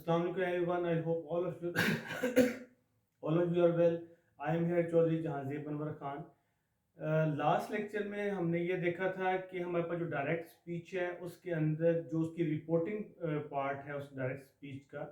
Assalamu alaikum everyone. I hope all of you are well. I am here Chaudhary Jahangir Banwar Khan. Last lecture में हमने ये देखा था कि हमारे पास जो डायरेक्ट स्पीच है उसके अंदर जो उसकी रिपोर्टिंग पार्ट है उस डायरेक्ट स्पीच का,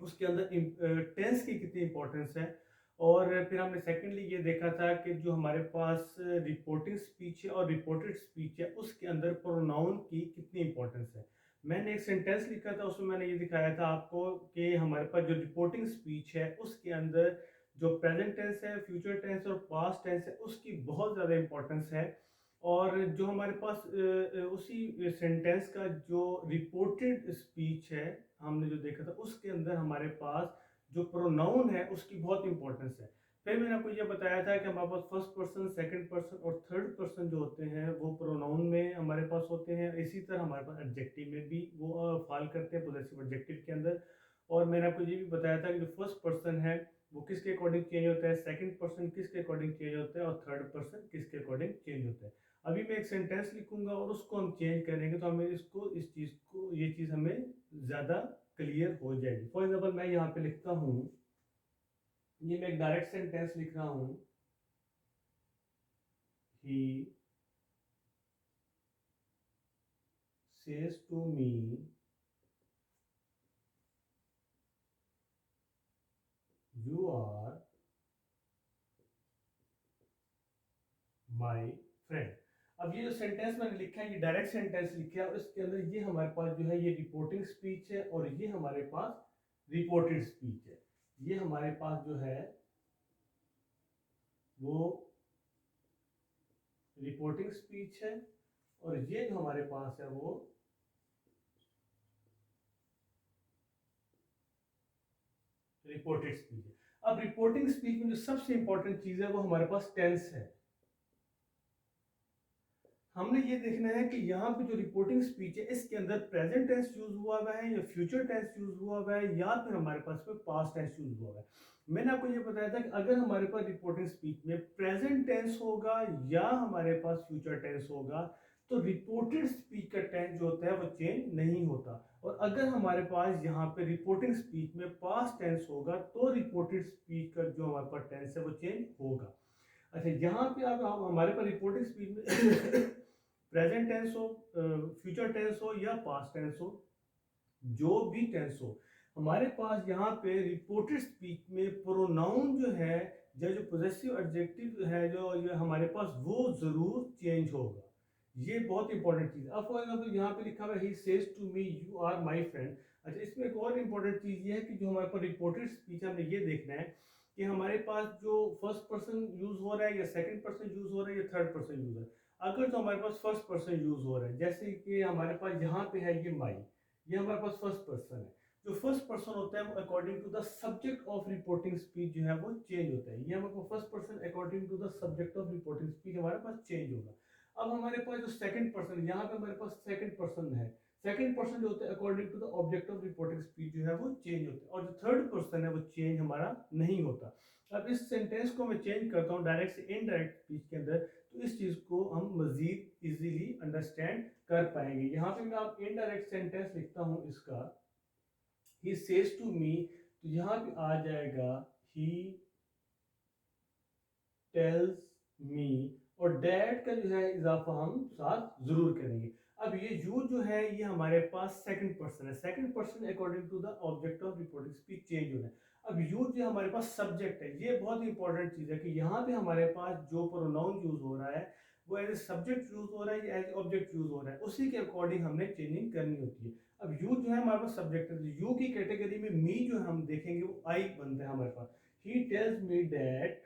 उसके अंदर टेंस की कितनी इंपॉर्टेंस है. और फिर हमने सेकेंडली ये देखा था कि जो हमारे पास रिपोर्टिंग स्पीच है और रिपोर्टेड स्पीच है उसके अंदर प्रोनाउन की कितनी इंपॉर्टेंस है. मैंने एक सेंटेंस लिखा था, उसमें मैंने ये दिखाया था आपको कि हमारे पास जो रिपोर्टिंग स्पीच है उसके अंदर जो प्रेजेंट टेंस है, फ्यूचर टेंस और पास्ट टेंस है उसकी बहुत ज़्यादा इंपॉर्टेंस है. और जो हमारे पास उसी सेंटेंस का जो रिपोर्टेड स्पीच है हमने जो देखा था उसके अंदर हमारे पास जो प्रोनाउन है उसकी बहुत इंपॉर्टेंस है. फिर मैंने आपको ये बताया था कि हमारे पास फर्स्ट पर्सन, सेकंड पर्सन और थर्ड पर्सन जो होते हैं वो प्रोनाउन में हमारे पास होते हैं. इसी तरह हमारे पास एडजेक्टिव में भी वो फॉल करते हैं पोजेसिव एडजेक्टिव के अंदर. और मैंने आपको ये भी बताया था कि जो फर्स्ट पर्सन है वो किसके अकॉर्डिंग चेंज होता है, सेकंड पर्सन किसके अकॉर्डिंग चेंज होता है और थर्ड पर्सन किसके अकॉर्डिंग चेंज होता है. अभी मैं एक सेंटेंस लिखूंगा और उसको हम चेंज करेंगे तो हमें इस चीज़ को ये चीज़ हमें ज़्यादा क्लियर हो जाएगी. फॉर एग्जाम्पल मैं यहाँ पे लिखता हूँ, ये मैं एक डायरेक्ट सेंटेंस लिख रहा हूँ. He says to me you are my friend. अब ये जो सेंटेंस मैंने लिखा है ये डायरेक्ट सेंटेंस लिखा है और इसके अंदर ये हमारे पास जो है ये रिपोर्टिंग स्पीच है और ये हमारे पास रिपोर्टेड स्पीच है. ये हमारे पास जो है वो रिपोर्टिंग स्पीच है और ये जो हमारे पास है वो रिपोर्टेड स्पीच है. अब रिपोर्टिंग स्पीच में जो सबसे इंपॉर्टेंट चीज है वो हमारे पास टेंस है. हमने ये देखना है कि यहाँ पे जो रिपोर्टिंग स्पीच है इसके अंदर प्रेजेंट टेंस यूज हुआ हुआ है या फ्यूचर टेंस यूज हुआ हुआ है या फिर हमारे पास में पास्ट टेंस यूज हुआ हुआ है. मैंने आपको ये बताया था कि अगर हमारे पास रिपोर्टिंग स्पीच में प्रेजेंट टेंस होगा या हमारे पास फ्यूचर टेंस होगा तो रिपोर्टेड स्पीच का टेंस जो होता है वो चेंज नहीं होता. और अगर हमारे पास यहाँ पे रिपोर्टिंग स्पीच में पास्ट टेंस होगा तो रिपोर्टेड स्पीच का जो हमारे पास टेंस है वो चेंज होगा. अच्छा, यहाँ पे अब हमारे पास रिपोर्टिंग स्पीच में प्रेजेंट टेंस हो, फ्यूचर टेंस हो या पास्ट टेंस हो, जो भी टेंस हो, हमारे पास यहाँ पे रिपोर्टेड स्पीच में प्रोनाउन जो है या जो पोजेसिव एडजेक्टिव है जो ये हमारे पास वो जरूर चेंज होगा. ये बहुत इंपॉर्टेंट चीज है. अब फॉर एग्जाम्पल यहाँ पे लिखा हुआ है he says to me you are my friend. अच्छा, इसमें एक और इंपॉर्टेंट चीज ये है कि जो हमारे पास रिपोर्टेड स्पीच है हमने ये देखना है कि हमारे पास जो फर्स्ट पर्सन यूज हो रहा है या सेकंड पर्सन यूज हो रहा है या थर्ड पर्सन यूज हो रहा है. अगर तो हमारे पास फर्स्ट पर्सन यूज हो रहा है जैसे कि हमारे पास यहाँ पे है ये माई, ये हमारे पास फर्स्ट पर्सन है. जो फर्स्ट पर्सन होता है वो according to the subject of reporting speech जो है वो चेंज होता है. ये हमारे पास first person according to the subject of reporting speech हमारे पास चेंज होगा. अब हमारे पास जो सेकंड पर्सन, यहाँ पे हमारे पास सेकंड पर्सन है, सेकंड पर्सन जो होता है according to the object of reporting speech जो है वो चेंज होता है. और जो थर्ड पर्सन है वो चेंज हमारा नहीं होता. अब इस सेंटेंस को मैं चेंज करता हूँ डायरेक्ट से इनडायरेक्ट स्पीच के अंदर तो इस चीज को हम मजीद इजीली अंडरस्टैंड कर पाएंगे. यहाँ पे मैं आप इनडायरेक्ट सेंटेंस लिखता हूँ इसका, ही सेज टू मी, तो यहाँ पे आ जाएगा ही टेल्स मी और डैड का जो है इजाफा हम साथ जरूर करेंगे. अब ये यू जो है ये हमारे पास सेकंड पर्सन है, second person according to the object of reporting speech change हो रहा है. अब यू जो हमारे पास सब्जेक्ट है, ये बहुत इंपॉर्टेंट चीज है कि यहाँ पे हमारे पास जो प्रोनाउन यूज हो रहा है वो एज ए सब्जेक्ट यूज हो रहा है या एज ऑब्जेक्ट यूज हो रहा है, उसी के अकॉर्डिंग हमने चेंजिंग करनी होती है. अब यू जो है हमारे पास सब्जेक्ट है, यू की कैटेगरी में मी जो हम देखेंगे वो आई बनता है हमारे पास. He tells me that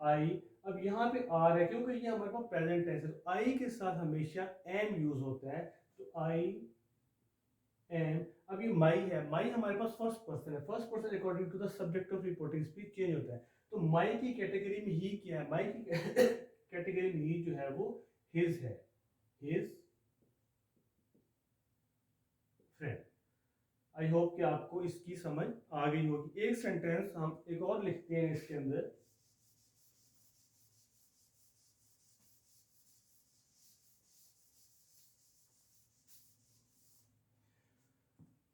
I. अब यहाँ पे आर है क्योंकि ये हमारे पास प्रेजेंट टेंस है, आई के साथ हमेशा एम यूज होता है. तो आई एम. अब ये माई है, माई हमारे पास फर्स्ट पर्सन है, first person according to the subject of reporting speech change होता है. तो माई की कैटेगरी में ही क्या है, माई की कैटेगरी में ही जो है वो हिज है, हिज फ्रेंड. आई होप कि आपको इसकी समझ आ गई होगी. एक सेंटेंस हम एक और लिखते हैं इसके अंदर.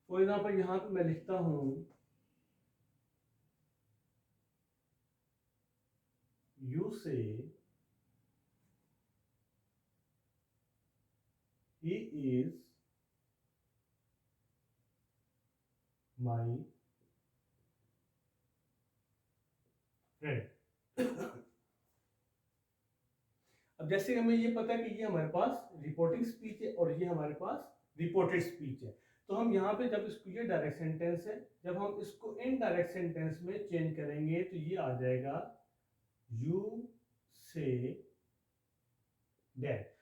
फॉर एग्जाम्पल यहाँ पे मैं लिखता हूँ यू से ही इज माई फ्रेंड। अब जैसे हमें ये पता है कि ये हमारे पास रिपोर्टिंग स्पीच है और ये हमारे पास रिपोर्टेड स्पीच है, तो हम यहाँ पे जब इसको, ये डायरेक्ट सेंटेंस है, जब हम इसको इनडायरेक्ट सेंटेंस में चेंज करेंगे तो ये आ जाएगा यू से दैट।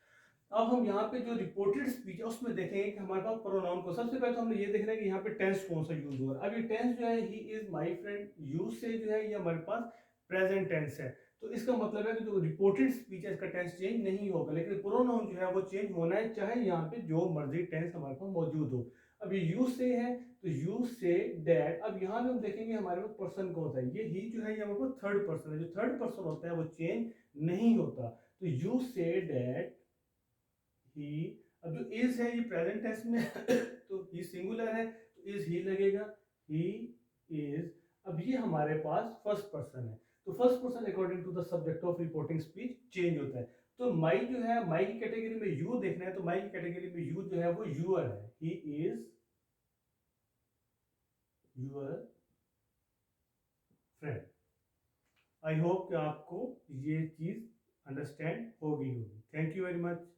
अब हम यहाँ पे जो रिपोर्टेड स्पीच है उसमें देखेंगे कि हमारे पास प्रोनाउन को, सबसे पहले तो हमने ये देखना है कि यहाँ पे टेंस कौन सा यूज हुआ है। अब ये टेंस जो है he is my friend, you से जो है ये हमारे पास प्रेजेंट टेंस है, तो इसका मतलब है कि जो रिपोर्टेड स्पीच है इसका टेंस चेंज नहीं होगा, लेकिन प्रोनाउन जो है वो चेंज होना है, चाहे यहाँ पे जो मर्जी टेंस हमारे पास मौजूद हो। अब ये यू से है तो यू से दैट। अब यहाँ पे हम देखेंगे हमारे पास पर्सन कौन सा है, ये ही जो है ये हमारे पास थर्ड पर्सन है, जो थर्ड पर्सन होता है वो चेंज नहीं होता, तो यू से दैट ही। अब जो इज है ये प्रेजेंट टेंस में तो ही सिंगुलर है तो इज ही लगेगा, ही इज। अब ये हमारे पास फर्स्ट पर्सन है, तो first person according to the subject of reporting speech change होता है। तो माई जो है, माई की कैटेगरी में यू देखना है, तो माई की कैटेगरी में यू जो है वो यूअर है, he is your friend. I hope कि आपको ये चीज अंडरस्टैंड होगी। Thank you very much.